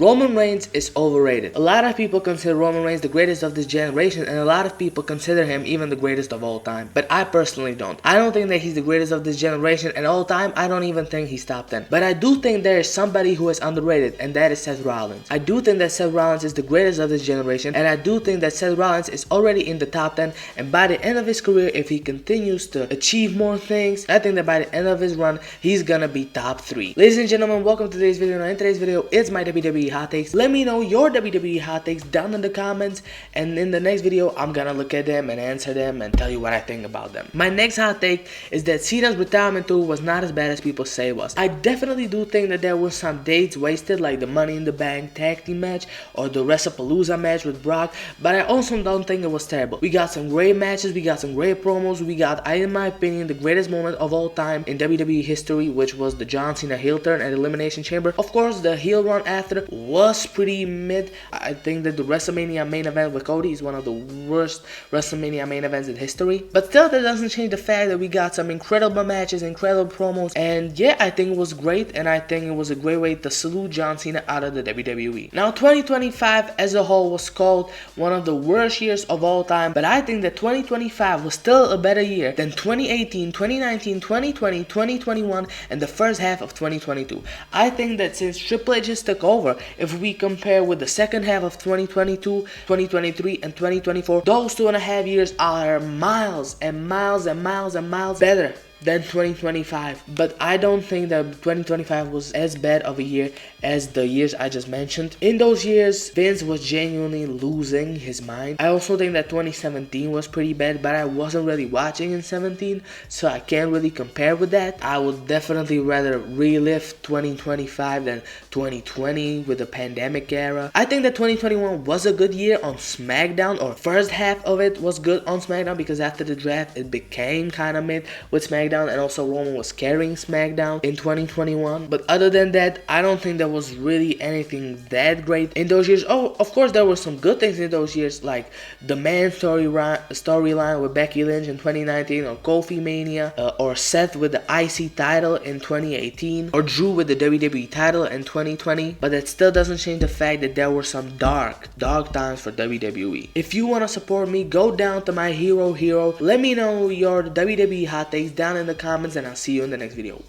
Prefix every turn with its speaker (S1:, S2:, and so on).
S1: Roman Reigns is overrated. A lot of people consider Roman Reigns the greatest of this generation, and a lot of people consider him even the greatest of all time. But I personally don't. I don't think that he's the greatest of this generation, and all time, I don't even think he's top 10. But I do think there is somebody who is underrated, and that is Seth Rollins. I do think that Seth Rollins is the greatest of this generation, and I do think that Seth Rollins is already in the top 10, and by the end of his career, if he continues to achieve more things, I think that by the end of his run, he's gonna be top 3. Ladies and gentlemen, welcome to today's video. Now in today's video, it's my WWE hot takes. Let me know your WWE hot takes down in the comments, and in the next video I'm gonna look at them and answer them and tell you what I think about them. My next hot take is that Cena's retirement tour was not as bad as people say it was. I definitely do think that there were some dates wasted, like the Money in the Bank tag team match or the WrestlePalooza match with Brock, but I also don't think it was terrible. We got some great matches, we got some great promos, we got, in my opinion, the greatest moment of all time in WWE history, which was the John Cena heel turn at Elimination Chamber. Of course, the heel run after was pretty mid. I think that the WrestleMania main event with Cody is one of the worst WrestleMania main events in history. But still, that doesn't change the fact that we got some incredible matches, incredible promos, and yeah, I think it was great, and I think it was a great way to salute John Cena out of the WWE. Now, 2025 as a whole was called one of the worst years of all time, but I think that 2025 was still a better year than 2018, 2019, 2020, 2021, and the first half of 2022. I think that since Triple H just took over, if we compare with the second half of 2022, 2023, and 2024, those 2.5 years are miles and miles and miles and miles better than 2025. But I don't think that 2025 was as bad of a year as the years I just mentioned. In those years, Vince was genuinely losing his mind. I also think that 2017 was pretty bad, but I wasn't really watching in 17, so I can't really compare with that. I would definitely rather relive 2025 than 2020 with the pandemic era. I think that 2021 was a good year on SmackDown, or first half of it was good on SmackDown, because after the draft it became kind of mid with SmackDown, and also Roman was carrying SmackDown in 2021. But other than that, I don't think there was really anything that great in those years. Oh, of course there were some good things in those years, like the Man storyline with Becky Lynch in 2019, or Kofi Mania, or Seth with the IC title in 2018, or Drew with the WWE title in 2020. But that still doesn't change the fact that there were some dark times for WWE. If you want to support me, go down to my hero. Let me know your WWE hot takes down in the comments, and I'll see you in the next video.